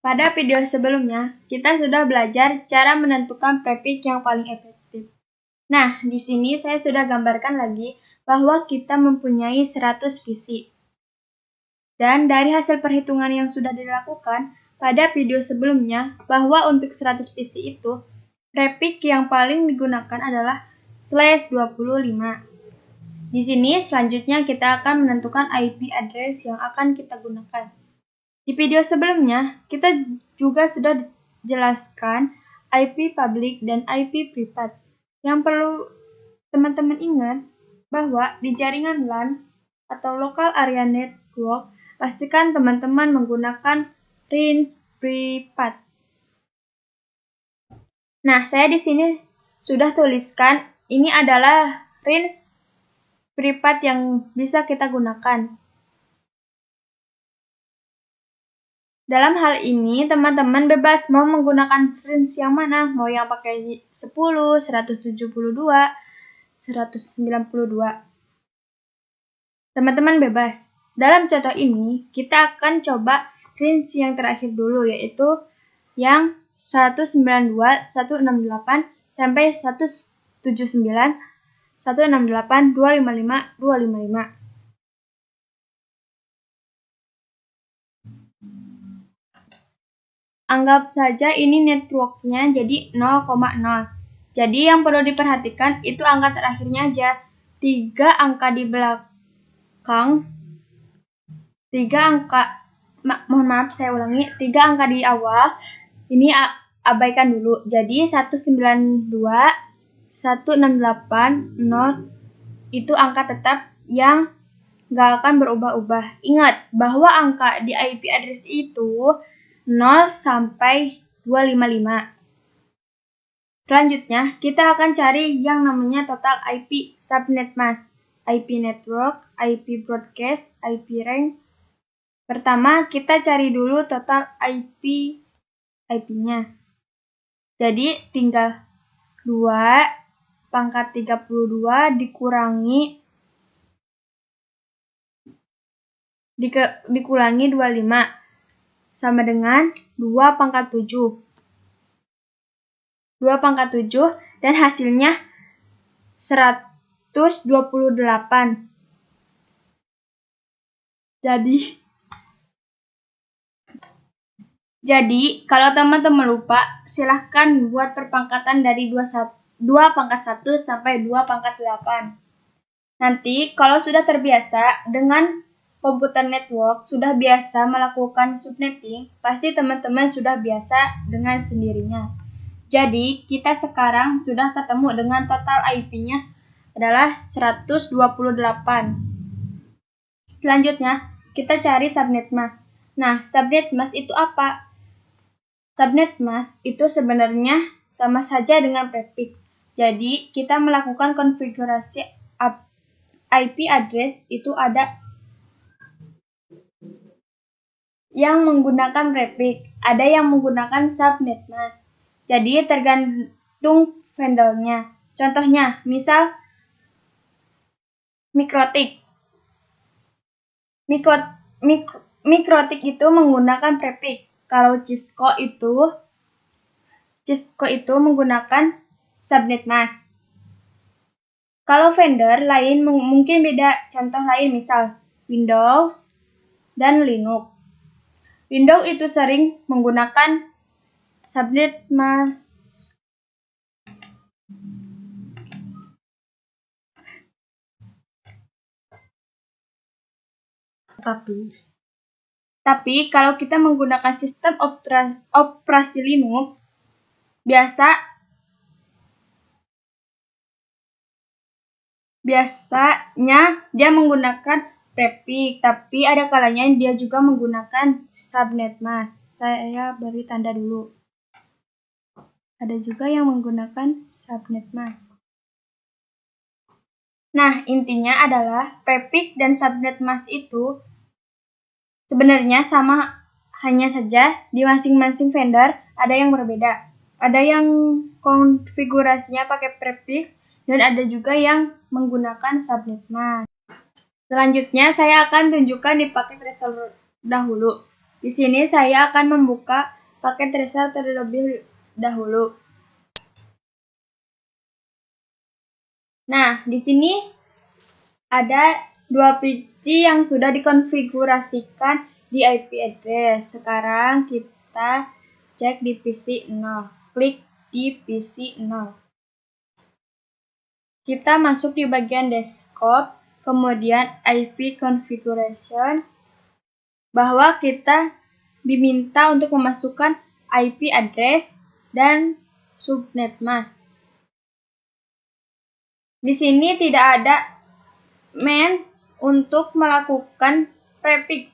Pada video sebelumnya, kita sudah belajar cara menentukan prefix yang paling efektif. Nah, di sini saya sudah gambarkan lagi bahwa kita mempunyai 100 visi. Dan dari hasil perhitungan yang sudah dilakukan pada video sebelumnya, bahwa untuk 100 visi itu, prefix yang paling digunakan adalah /25. Di sini selanjutnya kita akan menentukan IP address yang akan kita gunakan. Di video sebelumnya, kita juga sudah jelaskan IP public dan IP private. Yang perlu teman-teman ingat bahwa di jaringan LAN atau Local Area Network, pastikan teman-teman menggunakan range private. Nah, saya di sini sudah tuliskan ini adalah range private yang bisa kita gunakan. Dalam hal ini, teman-teman bebas mau menggunakan range yang mana, mau yang pakai 10, 172, 192. Teman-teman bebas. Dalam contoh ini, kita akan coba range yang terakhir dulu, yaitu yang 192, 168, sampai 179, 168, 255, 255. Anggap saja ini networknya jadi 0,0. Jadi yang perlu diperhatikan itu angka terakhirnya aja. 3 angka di belakang, 3 angka, mohon maaf saya ulangi, 3 angka di awal, ini abaikan dulu. Jadi 192, 168, 0 itu angka tetap yang gak akan berubah-ubah. Ingat bahwa angka di IP address itu 0 sampai 255. Selanjutnya, kita akan cari yang namanya total IP subnet mask, IP network, IP broadcast, IP range. Pertama, kita cari dulu total IP-nya. Jadi, tinggal 2 pangkat 32 dikurangi 25. Sama dengan 2 pangkat 7. 2 pangkat 7 dan hasilnya 128. Jadi kalau teman-teman lupa, silahkan buat perpangkatan dari 2 pangkat 1 sampai 2 pangkat 8. Nanti kalau sudah terbiasa dengan komputer network, sudah biasa melakukan subnetting, pasti teman-teman sudah biasa dengan sendirinya. Jadi, kita sekarang sudah ketemu dengan total IP-nya adalah 128. Selanjutnya, kita cari subnet mask. Nah, subnet mask itu apa? Subnet mask itu sebenarnya sama saja dengan prefix. Jadi, kita melakukan konfigurasi IP address itu ada yang menggunakan prefix, ada yang menggunakan subnet mask. Jadi tergantung vendornya. Contohnya, misal Mikrotik. Mikrotik itu menggunakan prefix. Kalau Cisco itu menggunakan subnet mask. Kalau vendor lain mungkin beda. Contoh lain misal Windows dan Linux. Windows itu sering menggunakan subnet mask. Tapi kalau kita menggunakan sistem operasi Linux, biasanya dia menggunakan prefix, tapi ada kalanya dia juga menggunakan subnet mask. Saya beri tanda dulu. Ada juga yang menggunakan subnet mask. Nah, intinya adalah prefix dan subnet mask itu sebenarnya sama, hanya saja di masing-masing vendor ada yang berbeda. Ada yang konfigurasinya pakai prefix dan ada juga yang menggunakan subnet mask. Selanjutnya saya akan tunjukkan di paket resolver dahulu. Di sini saya akan membuka paket tracer terlebih dahulu. Nah, di sini ada 2 PC yang sudah dikonfigurasikan di IP address. Sekarang kita cek di PC 0. Klik di PC 0. Kita masuk di bagian desktop, kemudian IP configuration, bahwa kita diminta untuk memasukkan IP address dan subnet mask. Di sini tidak ada means untuk melakukan prefix.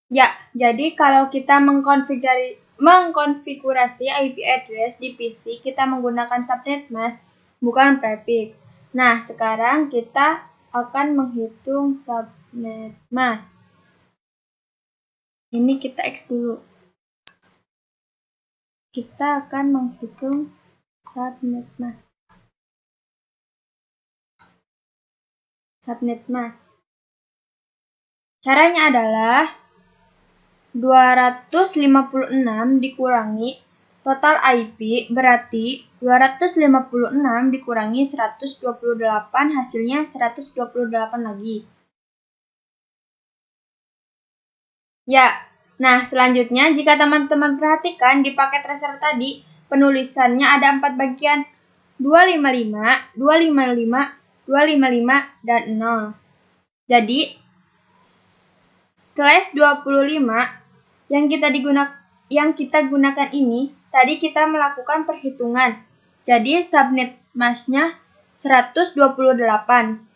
Ya, jadi kalau kita mengkonfigurasi IP address di PC, kita menggunakan subnet mask, bukan prefix. Nah, sekarang kita akan menghitung subnet mask. Ini kita X dulu. Kita akan menghitung subnet mask. Caranya adalah 256 dikurangi total IP, berarti 256 dikurangi 128, hasilnya 128 lagi. Ya, nah selanjutnya jika teman-teman perhatikan di paket tracer tadi, penulisannya ada 4 bagian, 255, 255, 255, dan 0. Jadi, slash 25 yang kita gunakan ini, tadi kita melakukan perhitungan. Jadi, subnet masknya 128.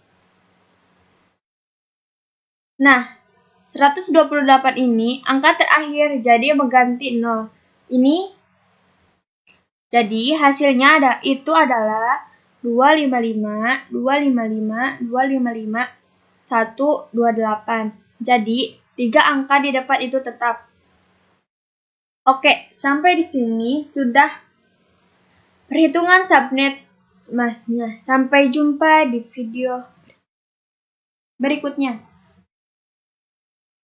Nah, 128 ini angka terakhir, jadi mengganti 0. Jadi hasilnya adalah 255, 255, 255, 128. Jadi 3 angka di depan itu tetap. Oke, sampai di sini sudah perhitungan subnet masknya. Sampai jumpa di video berikutnya.